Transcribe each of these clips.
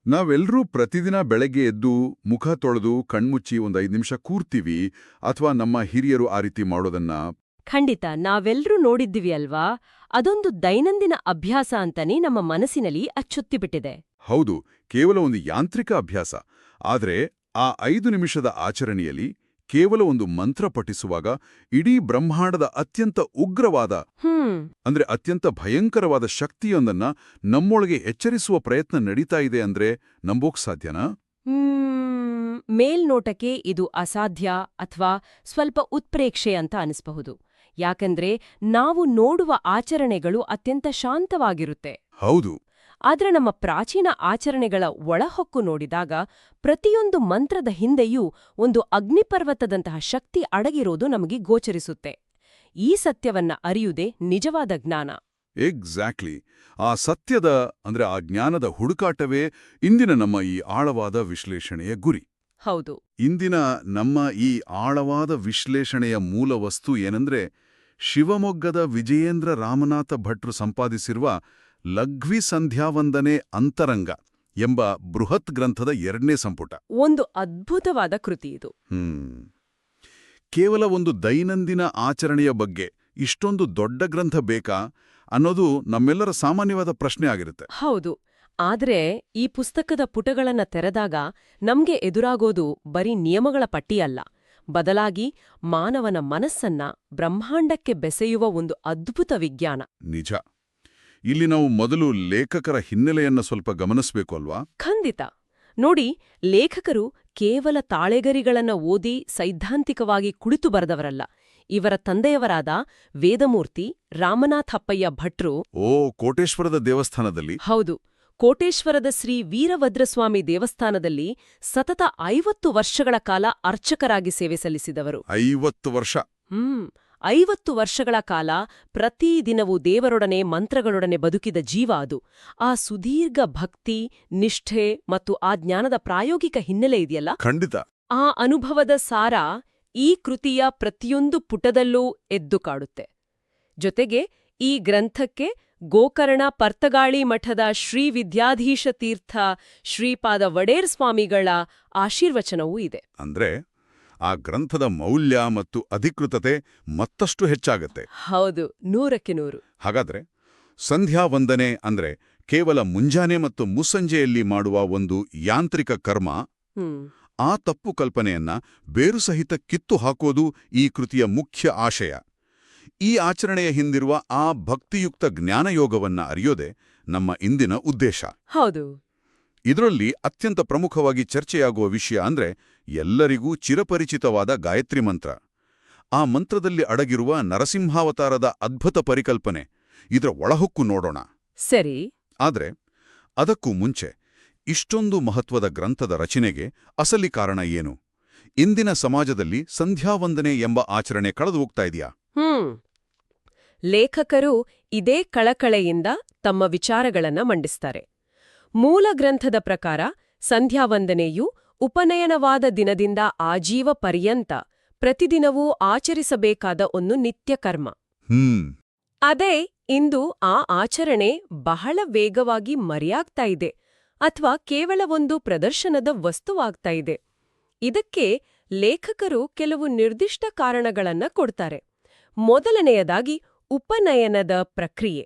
ನಾವೆಲ್ಲರೂ ಪ್ರತಿದಿನ ಬೆಳಗ್ಗೆ ಎದ್ದು ಮುಖ ತೊಳೆದು ಕಣ್ಮುಚ್ಚಿ ಒಂದು 5 ನಿಮಿಷ ಕೂರ್ತೀವಿ ಅಥವಾ ನಮ್ಮ ಹಿರಿಯರು ಆ ರೀತಿ ಮಾಡೋದನ್ನ. ಖಂಡಿತ ನಾವೆಲ್ರೂ ನೋಡಿದ್ದಿವಿ ಅಲ್ವಾ? ಅದೊಂದು ದೈನಂದಿನ ಅಭ್ಯಾಸ ಅಂತಾನೆ ನಮ್ಮ ಮನಸ್ಸಿನಲ್ಲಿ ಅಚ್ಚೊತ್ತಿಬಿಟ್ಟಿದೆ. ಹೌದು, ಕೇವಲ ಒಂದು ಯಾಂತ್ರಿಕ ಅಭ್ಯಾಸ. ಆದ್ರೆ ಆ 5 ನಿಮಿಷದ ಆಚರಣೆಯಲ್ಲಿ ಕೇವಲ ಒಂದು ಮಂತ್ರ ಪಠಿಸುವಾಗ ಇಡೀ ಬ್ರಹ್ಮಾಂಡದ ಅತ್ಯಂತ ಉಗ್ರವಾದ ಅಂದ್ರೆ ಅತ್ಯಂತ ಭಯಂಕರವಾದ ಶಕ್ತಿಯೊಂದನ್ನ ನಮ್ಮೊಳಗೆ ಎಚ್ಚರಿಸುವ ಪ್ರಯತ್ನ ನಡೀತಾ ಇದೆ ಅಂದ್ರೆ ನಂಬೋಕ್ ಸಾಧ್ಯನಾ? ಮೇಲ್ನೋಟಕ್ಕೆ ಇದು ಅಸಾಧ್ಯ ಅಥವಾ ಸ್ವಲ್ಪ ಉತ್ಪ್ರೇಕ್ಷೆ ಅಂತ ಅನಿಸಬಹುದು. ಯಾಕಂದ್ರೆ ನಾವು ನೋಡುವ ಆಚರಣೆಗಳು ಅತ್ಯಂತ ಶಾಂತವಾಗಿರುತ್ತೆ. ಹೌದು. ಆದ್ರೆ ನಮ್ಮ ಪ್ರಾಚೀನ ಆಚರಣೆಗಳ ಒಳಹೊಕ್ಕು ನೋಡಿದಾಗ ಪ್ರತಿಯೊಂದು ಮಂತ್ರದ ಹಿಂದೆಯೂ ಒಂದು ಅಗ್ನಿಪರ್ವತದಂತಹ ಶಕ್ತಿ ಅಡಗಿರೋದು ನಮಗೆ ಗೋಚರಿಸುತ್ತೆ. ಈ ಸತ್ಯವನ್ನ ಅರಿಯುವುದೇ ನಿಜವಾದ ಜ್ಞಾನ. ಎಕ್ಸಾಕ್ಟ್ಲಿ. ಆ ಸತ್ಯದ ಅಂದ್ರೆ ಆ ಜ್ಞಾನದ ಹುಡುಕಾಟವೇ ಇಂದಿನ ನಮ್ಮ ಈ ಆಳವಾದ ವಿಶ್ಲೇಷಣೆಯ ಗುರಿ. ಹೌದು. ಇಂದಿನ ನಮ್ಮ ಈ ಆಳವಾದ ವಿಶ್ಲೇಷಣೆಯ ಮೂಲ ವಸ್ತು ಏನಂದ್ರೆ ಶಿವಮೊಗ್ಗದ ವಿಜಯೇಂದ್ರ ರಾಮನಾಥ ಭಟ್ರು ಸಂಪಾದಿಸಿರುವ ಲಘ್ವಿ ಸಂಧ್ಯಾವಂದನೆ ಅಂತರಂಗ ಎಂಬ ಬೃಹತ್ ಗ್ರಂಥದ 2ನೇ ಸಂಪುಟ. ಒಂದು ಅದ್ಭುತವಾದ ಕೃತಿ ಇದು. ಕೇವಲ ಒಂದು ದೈನಂದಿನ ಆಚರಣೆಯ ಬಗ್ಗೆ ಇಷ್ಟೊಂದು ದೊಡ್ಡ ಗ್ರಂಥ ಬೇಕಾ ಅನ್ನೋದು ನಮ್ಮೆಲ್ಲರ ಸಾಮಾನ್ಯವಾದ ಪ್ರಶ್ನೆ ಆಗಿರುತ್ತೆ. ಹೌದು. ಆದ್ರೆ ಈ ಪುಸ್ತಕದ ಪುಟಗಳನ್ನ ತೆರೆದಾಗ ನಮ್ಗೆ ಎದುರಾಗೋದು ಬರೀ ನಿಯಮಗಳ ಪಟ್ಟಿಯಲ್ಲ, ಬದಲಾಗಿ ಮಾನವನ ಮನಸ್ಸನ್ನ ಬ್ರಹ್ಮಾಂಡಕ್ಕೆ ಬೆಸೆಯುವ ಒಂದು ಅದ್ಭುತ ವಿಜ್ಞಾನ. ನಿಜ. ಇಲ್ಲಿ ನಾವು ಮೊದಲು ಲೇಖಕರ ಹಿನ್ನೆಲೆಯನ್ನ ಸ್ವಲ್ಪ ಗಮನಿಸಬೇಕು ಅಲ್ವಾ? ಖಂಡಿತ. ನೋಡಿ, ಲೇಖಕರು ಕೇವಲ ತಾಳೆಗರಿಗಳನ್ನ ಓದಿ ಸೈದ್ಧಾಂತಿಕವಾಗಿ ಕುಳಿತು ಬರೆದವರಲ್ಲ. ಇವರ ತಂದೆಯವರಾದ ವೇದಮೂರ್ತಿ ರಾಮನಾಥಪ್ಪಯ್ಯ ಭಟ್ರು ಕೋಟೇಶ್ವರದ ದೇವಸ್ಥಾನದಲ್ಲಿ. ಹೌದು, ಕೋಟೇಶ್ವರದ ಶ್ರೀ ವೀರಭದ್ರಸ್ವಾಮಿ ದೇವಸ್ಥಾನದಲ್ಲಿ ಸತತ 50 ವರ್ಷಗಳ ಕಾಲ ಅರ್ಚಕರಾಗಿ ಸೇವೆ ಸಲ್ಲಿಸಿದವರು. 50 ವರ್ಷ. 50 ವರ್ಷಗಳ ಕಾಲ ಪ್ರತಿದಿನವೂ ದೇವರೊಡನೆ ಮಂತ್ರಗಳೊಡನೆ ಬದುಕಿದ ಜೀವ ಅದು. ಆ ಸುದೀರ್ಘ ಭಕ್ತಿ, ನಿಷ್ಠೆ ಮತ್ತು ಆ ಜ್ಞಾನದ ಪ್ರಾಯೋಗಿಕ ಹಿನ್ನೆಲೆ ಇದೆಯಲ್ಲ, ಖಂಡಿತ. ಆ ಅನುಭವದ ಸಾರ ಈ ಕೃತಿಯ ಪ್ರತಿಯೊಂದು ಪುಟದಲ್ಲೂ ಎದ್ದು ಕಾಡುತ್ತೆ. ಜೊತೆಗೆ ಈ ಗ್ರಂಥಕ್ಕೆ ಗೋಕರ್ಣ ಪರ್ತಗಾಳಿ ಮಠದ ಶ್ರೀ ವಿದ್ಯಾಧೀಶ ತೀರ್ಥ ಶ್ರೀಪಾದ ವಡೇರ್ ಸ್ವಾಮಿಗಳ ಆಶೀರ್ವಚನವೂ ಇದೆ. ಅಂದ್ರೆ ಆ ಗ್ರಂಥದ ಮೌಲ್ಯ ಮತ್ತು ಅಧಿಕೃತತೆ ಮತ್ತಷ್ಟು ಹೆಚ್ಚಾಗತ್ತೆ. ಹೌದು, 100ಕ್ಕೆ 100. ಹಾಗಾದ್ರೆ ಸಂಧ್ಯಾ ವಂದನೆ ಅಂದ್ರೆ ಕೇವಲ ಮುಂಜಾನೆ ಮತ್ತು ಮುಸ್ಸಂಜೆಯಲ್ಲಿ ಮಾಡುವ ಒಂದು ಯಾಂತ್ರಿಕ ಕರ್ಮ. ಆ ತಪ್ಪು ಕಲ್ಪನೆಯನ್ನ ಬೇರು ಸಹಿತ ಕಿತ್ತು ಹಾಕೋದು ಈ ಕೃತಿಯ ಮುಖ್ಯ ಆಶಯ. ಈ ಆಚರಣೆಯ ಹಿಂದಿರುವ ಆ ಭಕ್ತಿಯುಕ್ತ ಜ್ಞಾನಯೋಗವನ್ನ ಅರಿಯೋದೆ ನಮ್ಮ ಇಂದಿನ ಉದ್ದೇಶ. ಹೌದು. ಇದರಲ್ಲಿ ಅತ್ಯಂತ ಪ್ರಮುಖವಾಗಿ ಚರ್ಚೆಯಾಗುವ ವಿಷಯ ಅಂದ್ರೆ ಎಲ್ಲರಿಗೂ ಚಿರಪರಿಚಿತವಾದ ಗಾಯತ್ರಿ ಮಂತ್ರ. ಆ ಮಂತ್ರದಲ್ಲಿ ಅಡಗಿರುವ ನರಸಿಂಹಾವತಾರದ ಅದ್ಭುತ ಪರಿಕಲ್ಪನೆ, ಇದರ ಒಳಹೊಕ್ಕು ನೋಡೋಣ. ಸರಿ. ಆದ್ರೆ ಅದಕ್ಕೂ ಮುಂಚೆ ಇಷ್ಟೊಂದು ಮಹತ್ವದ ಗ್ರಂಥದ ರಚನೆಗೆ ಅಸಲಿ ಕಾರಣ ಏನು? ಇಂದಿನ ಸಮಾಜದಲ್ಲಿ ಸಂಧ್ಯಾವಂದನೆ ಎಂಬ ಆಚರಣೆ ಕಳೆದು ಹೋಗ್ತಾ ಇದೆಯಾ? ಲೇಖಕರು ಇದೇ ಕಳಕಳೆಯಿಂದ ತಮ್ಮ ವಿಚಾರಗಳನ್ನ ಮಂಡಿಸ್ತಾರೆ. ಮೂಲ ಗ್ರಂಥದ ಪ್ರಕಾರ ಸಂಧ್ಯಾವಂದನೆಯು ಉಪನಯನವಾದ ದಿನದಿಂದ ಆಜೀವ ಪರ್ಯಂತ ಪ್ರತಿದಿನವೂ ಆಚರಿಸಬೇಕಾದ ಒಂದು ನಿತ್ಯ ಕರ್ಮ. ಅದೇ ಇಂದು ಆ ಆಚರಣೆ ಬಹಳ ವೇಗವಾಗಿ ಮರೆಯಾಗ್ತಾ ಇದೆ ಅಥವಾ ಕೇವಲ ಒಂದು ಪ್ರದರ್ಶನದ ವಸ್ತುವಾಗ್ತಾ ಇದೆ. ಇದಕ್ಕೆ ಲೇಖಕರು ಕೆಲವು ನಿರ್ದಿಷ್ಟ ಕಾರಣಗಳನ್ನ ಕೊಡ್ತಾರೆ. ಮೊದಲನೆಯದಾಗಿ ಉಪನಯನದ ಪ್ರಕ್ರಿಯೆ.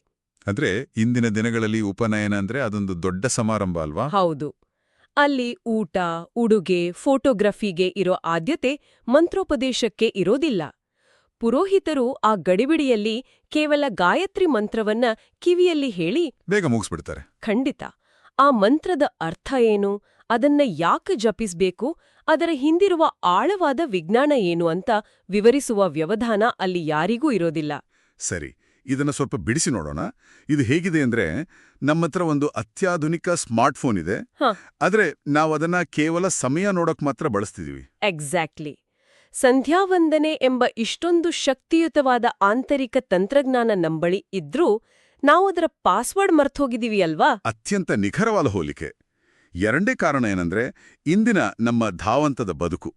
ಅಂದ್ರೆ ಇಂದಿನ ದಿನಗಳಲ್ಲಿ ಉಪನಯನ ಅಂದ್ರೆ ಅದೊಂದು ದೊಡ್ಡ ಸಮಾರಂಭ ಅಲ್ವಾ? ಹೌದು. ಅಲ್ಲಿ ಊಟ, ಉಡುಗೆ, ಫೋಟೋಗ್ರಫಿಗೆ ಇರೋ ಆದ್ಯತೆ ಮಂತ್ರೋಪದೇಶಕ್ಕೆ ಇರೋದಿಲ್ಲ. ಪುರೋಹಿತರು ಆ ಗಡಿಬಿಡಿಯಲ್ಲಿ ಕೇವಲ ಗಾಯತ್ರಿ ಮಂತ್ರವನ್ನ ಕಿವಿಯಲ್ಲಿ ಹೇಳಿ ಬೇಗ ಮುಗಿಸ್ಬಿಡ್ತಾರೆ. ಖಂಡಿತ. ಆ ಮಂತ್ರದ ಅರ್ಥ ಏನು, ಅದನ್ನ ಯಾಕೆ ಜಪಿಸ್ಬೇಕು, ಅದರ ಹಿಂದಿರುವ ಆಳವಾದ ವಿಜ್ಞಾನ ಏನು ಅಂತ ವಿವರಿಸುವ ವ್ಯವಧಾನ ಅಲ್ಲಿ ಯಾರಿಗೂ ಇರೋದಿಲ್ಲ. ಸರಿ, ಇದನ್ನ ಸ್ವಲ್ಪ ಬಿಡಿಸಿ ನೋಡೋಣ. ಇದು ಹೇಗಿದೆ ಅಂದ್ರೆ, ನಮ್ಮತ್ರ ಒಂದು ಅತ್ಯಾಧುನಿಕ ಸ್ಮಾರ್ಟ್ಫೋನ್ ಇದೆ, ಆದ್ರೆ ನಾವದನ್ನ ಕೇವಲ ಸಮಯ ನೋಡಕ್ ಮಾತ್ರ ಬಳಸ್ತಿದೀವಿ. ಎಕ್ಸಾಕ್ಟ್ಲಿ. ಸಂಧ್ಯಾವಂದನೆ ಎಂಬ ಇಷ್ಟೊಂದು ಶಕ್ತಿಯುತವಾದ ಆಂತರಿಕ ತಂತ್ರಜ್ಞಾನ ನಂಬಳಿ ಇದ್ರೂ ನಾವದರ ಪಾಸ್ವರ್ಡ್ ಮರ್ತೋಗಿದೀವಿ ಅಲ್ವಾ? ಅತ್ಯಂತ ನಿಖರವಾದ ಹೋಲಿಕೆ. 2ನೇ ಕಾರಣ ಏನಂದ್ರೆ ಇಂದಿನ ನಮ್ಮ ಧಾವಂತದ ಬದುಕು.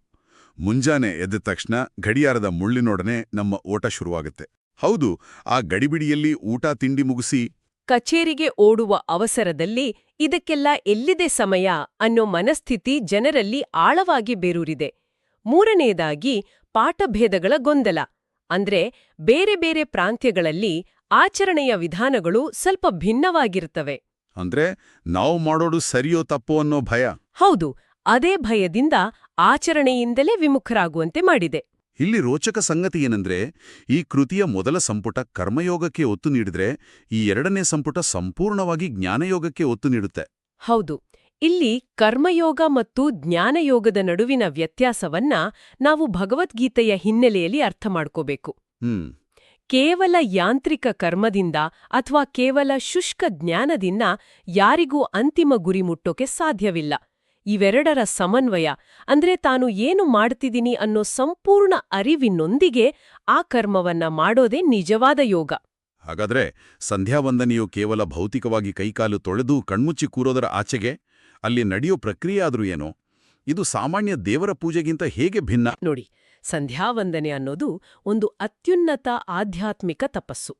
ಮುಂಜಾನೆ ಎದ್ದ ತಕ್ಷಣ ಗಡಿಯಾರದ ಮುಳ್ಳಿನೊಡನೆ ನಮ್ಮ ಓಟ ಶುರುವಾಗುತ್ತೆ. ಹೌದು, ಆ ಗಡಿಬಿಡಿಯಲ್ಲಿ ಊಟ ತಿಂಡಿ ಮುಗಿಸಿ ಕಚೇರಿಗೆ ಓಡುವ ಅವಸರದಲ್ಲಿ ಇದಕ್ಕೆಲ್ಲ ಎಲ್ಲಿದೆ ಸಮಯ ಅನ್ನೋ ಮನಸ್ಥಿತಿ ಜನರಲ್ಲಿ ಆಳವಾಗಿ ಬೇರೂರಿದೆ. ಮೂರನೆಯದಾಗಿ ಪಾಠಭೇದಗಳ ಗೊಂದಲ. ಅಂದ್ರೆ ಬೇರೆ ಬೇರೆ ಪ್ರಾಂತ್ಯಗಳಲ್ಲಿ ಆಚರಣೆಯ ವಿಧಾನಗಳು ಸ್ವಲ್ಪ ಭಿನ್ನವಾಗಿರ್ತವೆ. ಅಂದ್ರೆ ನಾವು ಮಾಡೋದು ಸರಿಯೋ ತಪ್ಪೋ ಅನ್ನೋ ಭಯ. ಹೌದು, ಅದೇ ಭಯದಿಂದ ಆಚರಣೆಯಿಂದಲೇ ವಿಮುಖರಾಗುವಂತೆ ಮಾಡಿದೆ. ಇಲ್ಲಿ ರೋಚಕ ಸಂಗತಿ ಏನಂದ್ರೆ, ಈ ಕೃತಿಯ ಮೊದಲ ಸಂಪುಟ ಕರ್ಮಯೋಗಕ್ಕೆ ಒತ್ತು ನೀಡಿದ್ರೆ, ಈ ಎರಡನೇ ಸಂಪುಟ ಸಂಪೂರ್ಣವಾಗಿ ಜ್ಞಾನಯೋಗಕ್ಕೆ ಒತ್ತು ನೀಡುತ್ತೆ. ಹೌದು, ಇಲ್ಲಿ ಕರ್ಮಯೋಗ ಮತ್ತು ಜ್ಞಾನಯೋಗದ ನಡುವಿನ ವ್ಯತ್ಯಾಸವನ್ನ ನಾವು ಭಗವದ್ಗೀತೆಯ ಹಿನ್ನೆಲೆಯಲ್ಲಿ ಅರ್ಥ ಮಾಡ್ಕೋಬೇಕು. ಕೇವಲ ಯಾಂತ್ರಿಕ ಕರ್ಮದಿಂದ ಅಥವಾ ಕೇವಲ ಶುಷ್ಕ ಜ್ಞಾನದಿಂದ ಯಾರಿಗೂ ಅಂತಿಮ ಗುರಿ ಮುಟ್ಟೋಕೆ ಸಾಧ್ಯವಿಲ್ಲ. ಇವೆರಡರ ಸಮನ್ವಯ, ಅಂದ್ರೆ ತಾನು ಏನು ಮಾಡ್ತಿದ್ದೀನಿ ಅನ್ನೋ ಸಂಪೂರ್ಣ ಅರಿವಿನೊಂದಿಗೆ ಆ ಕರ್ಮವನ್ನ ಮಾಡೋದೇ ನಿಜವಾದ ಯೋಗ. ಹಾಗಾದ್ರೆ ಸಂಧ್ಯಾವಂದನೆಯು ಕೇವಲ ಭೌತಿಕವಾಗಿ ಕೈಕಾಲು ತೊಳೆದು ಕಣ್ಮುಚ್ಚಿ ಕೂರೋದರ ಆಚೆಗೆ ಅಲ್ಲಿ ನಡೆಯೋ ಪ್ರಕ್ರಿಯೆ ಆದ್ರೂ ಏನೋ, ಇದು ಸಾಮಾನ್ಯ ದೇವರ ಪೂಜೆಗಿಂತ ಹೇಗೆ ಭಿನ್ನ? ನೋಡಿ, ಸಂಧ್ಯಾವಂದನೆ ಅನ್ನೋದು ಒಂದು ಅತ್ಯುನ್ನತ ಆಧ್ಯಾತ್ಮಿಕ ತಪಸ್ಸು.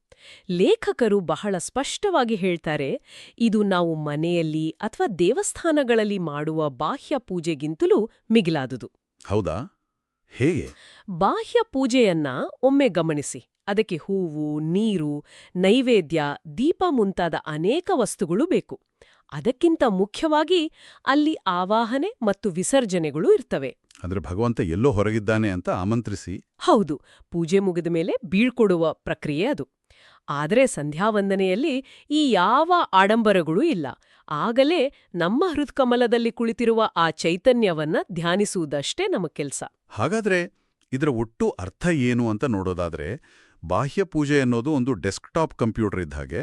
ಲೇಖಕರು ಬಹಳ ಸ್ಪಷ್ಟವಾಗಿ ಹೇಳ್ತಾರೆ, ಇದು ನಾವು ಮನೆಯಲ್ಲಿ ಅಥವಾ ದೇವಸ್ಥಾನಗಳಲ್ಲಿ ಮಾಡುವ ಬಾಹ್ಯ ಪೂಜೆಗಿಂತಲೂ ಮಿಗಿಲಾದುದು. ಹೌದಾ? ಹೇಗೆ? ಬಾಹ್ಯ ಪೂಜೆಯನ್ನ ಒಮ್ಮೆ ಗಮನಿಸಿ. ಅದಕ್ಕೆ ಹೂವು, ನೀರು, ನೈವೇದ್ಯ, ದೀಪ ಮುಂತಾದ ಅನೇಕ ವಸ್ತುಗಳು ಬೇಕು. ಅದಕ್ಕಿಂತ ಮುಖ್ಯವಾಗಿ ಅಲ್ಲಿ ಆವಾಹನೆ ಮತ್ತು ವಿಸರ್ಜನೆಗಳು ಇರ್ತವೆ. ಅಂದ್ರೆ ಭಗವಂತ ಎಲ್ಲೋ ಹೊರಗಿದ್ದಾನೆ ಅಂತ ಆಮಂತ್ರಿಸಿ. ಹೌದು, ಪೂಜೆ ಮುಗಿದ ಮೇಲೆ ಬೀಳ್ಕೊಡುವ ಪ್ರಕ್ರಿಯೆ ಅದು. ಆದರೆ ಸಂಧ್ಯಾವಂದನೆಯಲ್ಲಿ ಈ ಯಾವ ಆಡಂಬರಗಳೂ ಇಲ್ಲ. ಆಗಲೇ ನಮ್ಮ ಹೃತ್ಕಮಲದಲ್ಲಿ ಕುಳಿತಿರುವ ಆ ಚೈತನ್ಯವನ್ನ ಧ್ಯಾನಿಸುವುದಷ್ಟೇ ನಮ್ಮ ಕೆಲ್ಸ. ಹಾಗಾದ್ರೆ ಇದರ ಒಟ್ಟು ಅರ್ಥ ಏನು ಅಂತ ನೋಡೋದಾದ್ರೆ, ಬಾಹ್ಯ ಪೂಜೆ ಅನ್ನೋದು ಒಂದು ಡೆಸ್ಕ್ಟಾಪ್ ಕಂಪ್ಯೂಟರ್ ಇದ್ದ ಹಾಗೆ.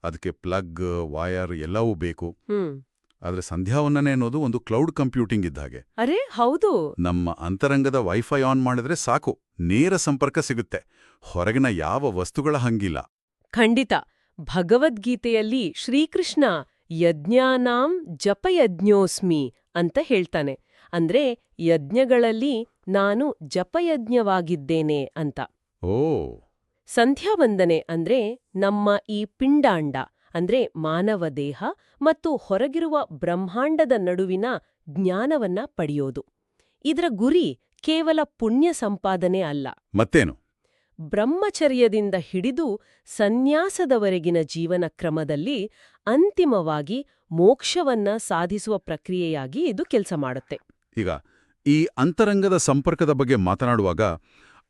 ಅದಕ್ಕೆ ಪ್ಲಗ್, ವೈರ್ ಎಲ್ಲವೂ ಬೇಕು. ಆದ್ರೆ ಸಂಧ್ಯಾವಂದನೆ ಅನ್ನೋದು ಒಂದು ಕ್ಲೌಡ್ ಕಂಪ್ಯೂಟಿಂಗ್ ಇದ್ದ ಹಾಗೆ. ಅರೆ ಹೌದು, ನಮ್ಮ ಅಂತರಂಗದ ವೈಫೈ ಆನ್ ಮಾಡಿದ್ರೆ ಸಾಕು, ನೇರ ಸಂಪರ್ಕ ಸಿಗುತ್ತೆ. ಹೊರಗಿನ ಯಾವ ವಸ್ತುಗಳ ಹಂಗಿಲ್ಲ. ಖಂಡಿತ. ಭಗವದ್ಗೀತೆಯಲ್ಲಿ ಶ್ರೀಕೃಷ್ಣ ಯಜ್ಞಾನಾಂ ಜಪಯಜ್ಞೋಸ್ಮಿ ಅಂತ ಹೇಳ್ತಾನೆ. ಅಂದ್ರೆ ಯಜ್ಞಗಳಲ್ಲಿ ನಾನು ಜಪಯಜ್ಞವಾಗಿದ್ದೇನೆ ಅಂತ. ಓ. ಸಂಧ್ಯಾವಂದನೆ ಅಂದ್ರೆ ನಮ್ಮ ಈ ಪಿಂಡಾಂಡ, ಅಂದ್ರೆ ಮಾನವ ದೇಹ ಮತ್ತು ಹೊರಗಿರುವ ಬ್ರಹ್ಮಾಂಡದ ನಡುವಿನ ಜ್ಞಾನವನ್ನ ಪಡೆಯೋದು. ಇದರ ಗುರಿ ಕೇವಲ ಪುಣ್ಯ ಸಂಪಾದನೆ ಅಲ್ಲ. ಮತ್ತೇನು? ಬ್ರಹ್ಮಚರ್ಯದಿಂದ ಹಿಡಿದು ಸನ್ಯಾಸದವರೆಗಿನ ಜೀವನ ಕ್ರಮದಲ್ಲಿ ಅಂತಿಮವಾಗಿ ಮೋಕ್ಷವನ್ನ ಸಾಧಿಸುವ ಪ್ರಕ್ರಿಯೆಯಾಗಿ ಇದು ಕೆಲಸ ಮಾಡುತ್ತೆ. ಈಗ ಈ ಅಂತರಂಗದ ಸಂಪರ್ಕದ ಬಗ್ಗೆ ಮಾತನಾಡುವಾಗ,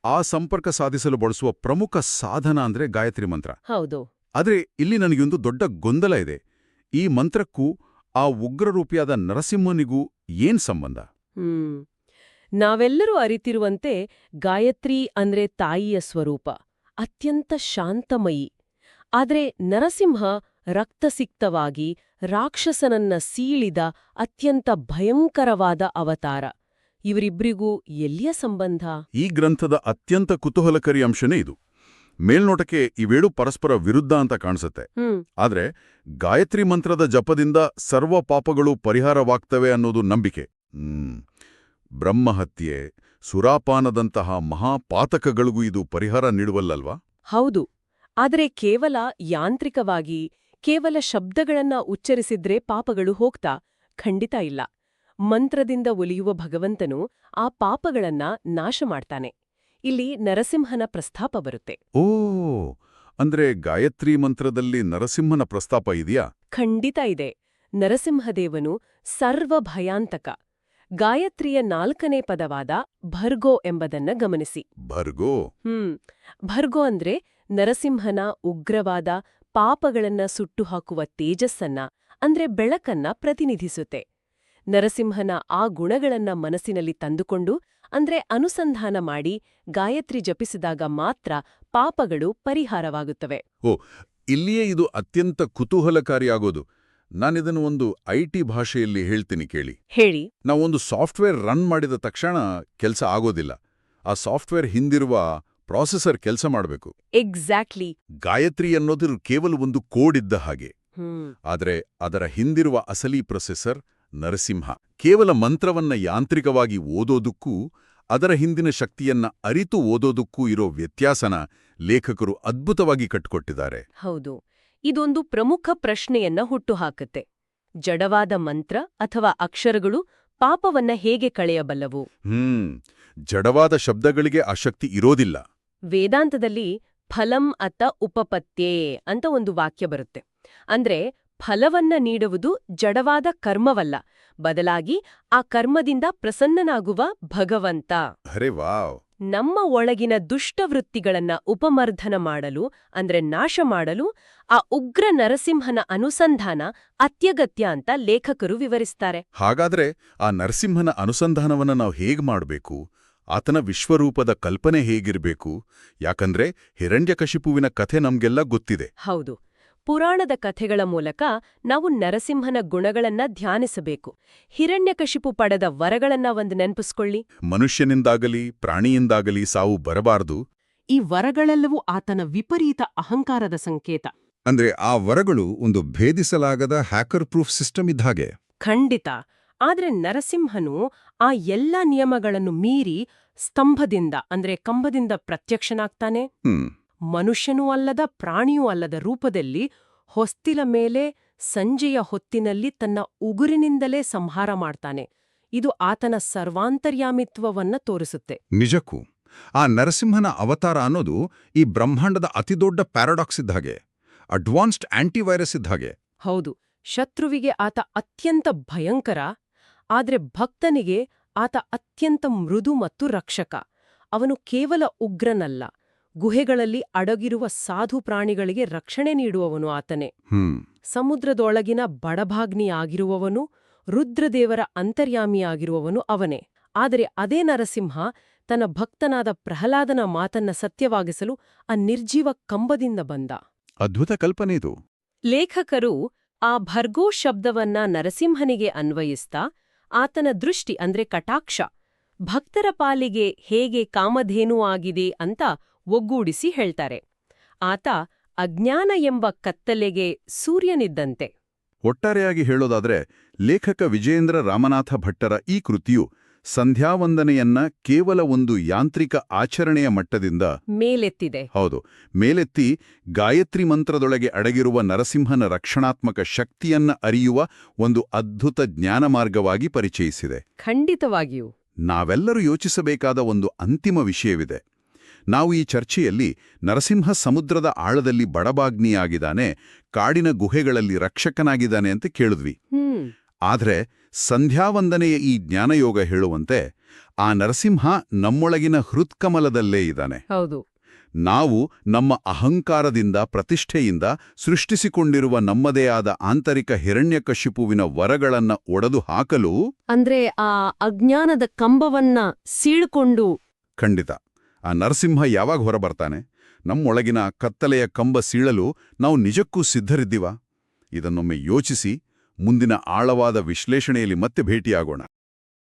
ಆ ಸಂಪರ್ಕ ಸಾಧಿಸಲು ಬಳಸುವ ಪ್ರಮುಖ ಸಾಧನ ಅಂದ್ರೆ ಗಾಯತ್ರಿ ಮಂತ್ರ. ಹೌದು. ಆದ್ರೆ ಇಲ್ಲಿ ನನಗೊಂದು ದೊಡ್ಡ ಗೊಂದಲ ಇದೆ. ಈ ಮಂತ್ರಕ್ಕೂ ಆ ಉಗ್ರರೂಪಿಯಾದ ನರಸಿಂಹನಿಗೂ ಏನ್ ಸಂಬಂಧ? ನಾವೆಲ್ಲರೂ ಅರಿತಿರುವಂತೆ ಗಾಯತ್ರಿ ಅಂದ್ರೆ ತಾಯಿಯ ಸ್ವರೂಪ, ಅತ್ಯಂತ ಶಾಂತಮಯಿ. ಆದ್ರೆ ನರಸಿಂಹ ರಕ್ತಸಿಕ್ತವಾಗಿ ರಾಕ್ಷಸನನ್ನ ಸೀಳಿದ ಅತ್ಯಂತ ಭಯಂಕರವಾದ ಅವತಾರ. ಇವರಿಬ್ರಿಗೂ ಎಲ್ಲಿಯ ಸಂಬಂಧ? ಈ ಗ್ರಂಥದ ಅತ್ಯಂತ ಕುತೂಹಲಕಾರಿ ಅಂಶನೇ ಇದು. ಮೇಲ್ನೋಟಕ್ಕೆ ಇವೇಳು ಪರಸ್ಪರ ವಿರುದ್ಧ ಅಂತ ಕಾಣಿಸುತ್ತೆ. ಆದ್ರೆ ಗಾಯತ್ರಿ ಮಂತ್ರದ ಜಪದಿಂದ ಸರ್ವ ಪಾಪಗಳು ಪರಿಹಾರವಾಗ್ತವೆ ಅನ್ನೋದು ನಂಬಿಕೆ. ಬ್ರಹ್ಮಹತ್ಯೆ, ಸುರಾಪಾನದಂತಹ ಮಹಾಪಾತಕಗಳಿಗೂ ಇದು ಪರಿಹಾರ ನೀಡುವಲ್ಲಲ್ವಾ? ಹೌದು. ಆದರೆ ಕೇವಲ ಯಾಂತ್ರಿಕವಾಗಿ ಕೇವಲ ಶಬ್ದಗಳನ್ನ ಉಚ್ಚರಿಸಿದ್ರೆ ಪಾಪಗಳು ಹೋಗ್ತಾ? ಖಂಡಿತ ಇಲ್ಲ. ಮಂತ್ರದಿಂದ ಒಲಿಯುವ ಭಗವಂತನು ಆ ಪಾಪಗಳನ್ನ ನಾಶ ಮಾಡ್ತಾನೆ. ಇಲ್ಲಿ ನರಸಿಂಹನ ಪ್ರಸ್ತಾಪ ಬರುತ್ತೆ. ಓ, ಅಂದ್ರೆ ಗಾಯತ್ರಿ ಮಂತ್ರದಲ್ಲಿ ನರಸಿಂಹನ ಪ್ರಸ್ತಾಪ ಇದೆಯಾ? ಖಂಡಿತ ಇದೆ. ನರಸಿಂಹದೇವನು ಸರ್ವಭಯಾಂತಕ. ಗಾಯತ್ರಿಯ 4ನೇ ಪದವಾದ ಭರ್ಗೋ ಎಂಬುದನ್ನ ಗಮನಿಸಿ. ಭರ್ಗೋ? ಭರ್ಗೋ ಅಂದ್ರೆ ನರಸಿಂಹನ ಉಗ್ರವಾದ ಪಾಪಗಳನ್ನ ಸುಟ್ಟುಹಾಕುವ ತೇಜಸ್ಸನ್ನ, ಅಂದ್ರೆ ಬೆಳಕನ್ನ ಪ್ರತಿನಿಧಿಸುತ್ತೆ. ನರಸಿಂಹನ ಆ ಗುಣಗಳನ್ನ ಮನಸ್ಸಿನಲ್ಲಿ ತಂದುಕೊಂಡು, ಅಂದ್ರೆ ಅನುಸಂಧಾನ ಮಾಡಿ ಗಾಯತ್ರಿ ಜಪಿಸಿದಾಗ ಮಾತ್ರ ಪಾಪಗಳು ಪರಿಹಾರವಾಗುತ್ತವೆ. ಓ, ಇಲ್ಲಿಯೇ ಇದು ಅತ್ಯಂತ ಕುತೂಹಲಕಾರಿಯಾಗೋದು. ನಾನಿದನ್ನು ಒಂದು IT ಭಾಷೆಯಲ್ಲಿ ಹೇಳ್ತೀನಿ ಕೇಳಿ. ಹೇಳಿ. ನಾವೊಂದು ಸಾಫ್ಟ್ವೇರ್ ರನ್ ಮಾಡಿದ ತಕ್ಷಣ ಕೆಲಸ ಆಗೋದಿಲ್ಲ. ಆ ಸಾಫ್ಟ್ವೇರ್ ಹಿಂದಿರುವ ಪ್ರಾಸೆಸರ್ ಕೆಲಸ ಮಾಡಬೇಕು. ಎಕ್ಸಾಕ್ಟ್ಲಿ. ಗಾಯತ್ರಿ ಅನ್ನೋದು ಕೇವಲ ಒಂದು ಕೋಡ್ ಇದ್ದ ಹಾಗೆ. ಆದರೆ ಅದರ ಹಿಂದಿರುವ ಅಸಲಿ ಪ್ರೊಸೆಸರ್ ನರಸಿಂಹ. ಕೇವಲ ಮಂತ್ರವನ್ನ ಯಾಂತ್ರಿಕವಾಗಿ ಓದೋದಕ್ಕೂ ಅದರ ಹಿಂದಿನ ಶಕ್ತಿಯನ್ನ ಅರಿತು ಓದೋದಕ್ಕೂ ಇರೋ ವ್ಯತ್ಯಾಸನ ಲೇಖಕರು ಅದ್ಭುತವಾಗಿ ಕಟ್ಟಿಕೊಟ್ಟಿದ್ದಾರೆ. ಹೌದು. ಇದೊಂದು ಪ್ರಮುಖ ಪ್ರಶ್ನೆಯನ್ನ ಹುಟ್ಟುಹಾಕುತ್ತೆ. ಜಡವಾದ ಮಂತ್ರ ಅಥವಾ ಅಕ್ಷರಗಳು ಪಾಪವನ್ನ ಹೇಗೆ ಕಳೆಯಬಲ್ಲವು? ಜಡವಾದ ಶಬ್ದಗಳಿಗೆ ಆ ಶಕ್ತಿ ಇರೋದಿಲ್ಲ. ವೇದಾಂತದಲ್ಲಿ ಫಲಂ ಅತ ಉಪಪತ್ತೇ ಅಂತ ಒಂದು ವಾಕ್ಯ ಬರುತ್ತೆ. ಅಂದ್ರೆ ಫಲವನ್ನ ನೀಡುವುದು ಜಡವಾದ ಕರ್ಮವಲ್ಲ, ಬದಲಾಗಿ ಆ ಕರ್ಮದಿಂದ ಪ್ರಸನ್ನನಾಗುವ ಭಗವಂತ. ಅರೆ ವಾವ್! ನಮ್ಮ ಒಳಗಿನ ದುಷ್ಟವೃತ್ತಿಗಳನ್ನ ಉಪಮರ್ಧನ ಮಾಡಲು ಅಂದ್ರೆ ನಾಶ ಮಾಡಲು ಆ ಉಗ್ರ ನರಸಿಂಹನ ಅನುಸಂಧಾನ ಅತ್ಯಗತ್ಯ ಅಂತ ಲೇಖಕರು ವಿವರಿಸ್ತಾರೆ. ಹಾಗಾದ್ರೆ ಆ ನರಸಿಂಹನ ಅನುಸಂಧಾನವನ್ನ ನಾವು ಹೇಗ್ ಮಾಡಬೇಕು? ಆತನ ವಿಶ್ವರೂಪದ ಕಲ್ಪನೆ ಹೇಗಿರ್ಬೇಕು? ಯಾಕಂದ್ರೆ ಹಿರಣ್ಯಕಶಿಪುವಿನ ಕಥೆ ನಮ್ಗೆಲ್ಲ ಗೊತ್ತಿದೆ. ಹೌದು. ಪುರಾಣದ ಕಥೆಗಳ ಮೂಲಕ ನಾವು ನರಸಿಂಹನ ಗುಣಗಳನ್ನ ಧ್ಯಾನಿಸಬೇಕು. ಹಿರಣ್ಯಕಶಿಪು ಪಡೆದ ವರಗಳನ್ನ ಒಂದು ನೆನಪಿಸ್ಕೊಳ್ಳಿ. ಮನುಷ್ಯನಿಂದಾಗಲಿ ಪ್ರಾಣಿಯಿಂದಾಗಲಿ ಸಾವು ಬರಬಾರದು. ಈ ವರಗಳೆಲ್ಲವೂ ಆತನ ವಿಪರೀತ ಅಹಂಕಾರದ ಸಂಕೇತ. ಅಂದ್ರೆ ಆ ವರಗಳು ಒಂದು ಭೇದಿಸಲಾಗದ ಹ್ಯಾಕರ್ ಪ್ರೂಫ್ ಸಿಸ್ಟಮ್ ಇದ್ಹಾಗೆ. ಖಂಡಿತ. ಆದ್ರೆ ನರಸಿಂಹನು ಆ ಎಲ್ಲ ನಿಯಮಗಳನ್ನು ಮೀರಿ ಸ್ತಂಭದಿಂದ ಅಂದ್ರೆ ಕಂಬದಿಂದ ಪ್ರತ್ಯಕ್ಷನಾಗ್ತಾನೆ. ಮನುಷ್ಯನೂ ಅಲ್ಲದ ಪ್ರಾಣಿಯೂ ಅಲ್ಲದ ರೂಪದಲ್ಲಿ ಹೊಸ್ತಿಲ ಮೇಲೆ ಸಂಜೆಯ ಹೊತ್ತಿನಲ್ಲಿ ತನ್ನ ಉಗುರಿನಿಂದಲೇ ಸಂಹಾರ ಮಾಡ್ತಾನೆ. ಇದು ಆತನ ಸರ್ವಾಂತರ್ಯಾಮಿತ್ವವನ್ನ ತೋರಿಸುತ್ತೆ. ನಿಜಕ್ಕೂ ಆ ನರಸಿಂಹನ ಅವತಾರ ಅನ್ನೋದು ಈ ಬ್ರಹ್ಮಾಂಡದ ಅತಿದೊಡ್ಡ ಪ್ಯಾರಾಡಾಕ್ಸ್ ಇದ್ಹಾಗೆ, ಅಡ್ವಾನ್ಸ್ಡ್ ಆಂಟಿವೈರಸ್ ಇದ್ಹಾಗೆ. ಹೌದು. ಶತ್ರುವಿಗೆ ಆತ ಅತ್ಯಂತ ಭಯಂಕರ, ಆದ್ರೆ ಭಕ್ತನಿಗೆ ಆತ ಅತ್ಯಂತ ಮೃದು ಮತ್ತು ರಕ್ಷಕ. ಅವನು ಕೇವಲ ಉಗ್ರನಲ್ಲ, ಗುಹೆಗಳಲ್ಲಿ ಅಡಗಿರುವ ಸಾಧು ಪ್ರಾಣಿಗಳಿಗೆ ರಕ್ಷಣೆ ನೀಡುವವನು ಆತನೇ. ಸಮುದ್ರದೊಳಗಿನ ಬಡಭಾಗ್ನಿಯಾಗಿರುವವನು, ರುದ್ರದೇವರ ಅಂತರ್ಯಾಮಿಯಾಗಿರುವವನು ಅವನೇ. ಆದರೆ ಅದೇ ನರಸಿಂಹ ತನ್ನ ಭಕ್ತನಾದ ಪ್ರಹ್ಲಾದನ ಮಾತನ್ನ ಸತ್ಯವಾಗಿಸಲು ಆ ನಿರ್ಜೀವ ಕಂಬದಿಂದ ಬಂದ. ಅದ್ಭುತ ಕಲ್ಪನೆ ಇದು. ಲೇಖಕರು ಆ ಭರ್ಗೋ ಶಬ್ದವನ್ನ ನರಸಿಂಹನಿಗೆ ಅನ್ವಯಿಸ್ತಾ ಆತನ ದೃಷ್ಟಿ ಅಂದ್ರೆ ಕಟಾಕ್ಷ ಭಕ್ತರ ಪಾಲಿಗೆ ಹೇಗೆ ಕಾಮಧೇನು ಆಗಿದೆ ಅಂತ ಒಗ್ಗೂಡಿಸಿ ಹೇಳ್ತಾರೆ. ಆತ ಅಜ್ಞಾನ ಎಂಬ ಕತ್ತಲೆಗೆ ಸೂರ್ಯನಿದ್ದಂತೆ. ಒಟ್ಟಾರೆಯಾಗಿ ಹೇಳೋದಾದ್ರೆ ಲೇಖಕ ವಿಜಯೇಂದ್ರ ರಾಮನಾಥ ಭಟ್ಟರ ಈ ಕೃತಿಯು ಸಂಧ್ಯಾವಂದನೆಯನ್ನ ಕೇವಲ ಒಂದು ಯಾಂತ್ರಿಕ ಆಚರಣೆಯ ಮಟ್ಟದಿಂದ ಮೇಲೆತ್ತಿದೆ. ಹೌದು, ಮೇಲೆತ್ತಿ ಗಾಯತ್ರಿ ಮಂತ್ರದೊಳಗೆ ಅಡಗಿರುವ ನರಸಿಂಹನ ರಕ್ಷಣಾತ್ಮಕ ಶಕ್ತಿಯನ್ನ ಅರಿಯುವ ಒಂದು ಅದ್ಭುತ ಜ್ಞಾನಮಾರ್ಗವಾಗಿ ಪರಿಚಯಿಸಿದೆ. ಖಂಡಿತವಾಗಿಯೂ. ನಾವೆಲ್ಲರೂ ಯೋಚಿಸಬೇಕಾದ ಒಂದು ಅಂತಿಮ ವಿಷಯವಿದೆ. ನಾವು ಈ ಚರ್ಚೆಯಲ್ಲಿ ನರಸಿಂಹ ಸಮುದ್ರದ ಆಳದಲ್ಲಿ ಬಡಬಾಗ್ನಿಯಾಗಿದ್ದಾನೆ, ಕಾಡಿನ ಗುಹೆಗಳಲ್ಲಿ ರಕ್ಷಕನಾಗಿದ್ದಾನೆ ಅಂತ ಕೇಳಿದ್ವಿ. ಆದ್ರೆ ಸಂಧ್ಯಾವಂದನೆಯ ಈ ಜ್ಞಾನಯೋಗ ಹೇಳುವಂತೆ ಆ ನರಸಿಂಹ ನಮ್ಮೊಳಗಿನ ಹೃತ್ಕಮಲದಲ್ಲೇ ಇದ್ದಾನೆ. ಹೌದು. ನಾವು ನಮ್ಮ ಅಹಂಕಾರದಿಂದ ಪ್ರತಿಷ್ಠೆಯಿಂದ ಸೃಷ್ಟಿಸಿಕೊಂಡಿರುವ ನಮ್ಮದೇ ಆದ ಆಂತರಿಕ ಹಿರಣ್ಯಕಶಿಪುವಿನ ವರಗಳನ್ನ ಒಡೆದು ಹಾಕಲು ಅಂದ್ರೆ ಆ ಅಜ್ಞಾನದ ಕಂಬವನ್ನ ಸೀಳ್ಕೊಂಡು ಖಂಡಿತ ಆ ನರಸಿಂಹ ಯಾವಾಗ ಹೊರಬರ್ತಾನೆ? ನಮ್ಮೊಳಗಿನ ಕತ್ತಲೆಯ ಕಂಬ ಸೀಳಲು ನಾವು ನಿಜಕ್ಕೂ ಸಿದ್ಧರಿದ್ದೀವಾ? ಇದನ್ನೊಮ್ಮೆ ಯೋಚಿಸಿ ಮುಂದಿನ ಆಳವಾದ ವಿಶ್ಲೇಷಣೆಯಲ್ಲಿ ಮತ್ತೆ ಭೇಟಿಯಾಗೋಣ.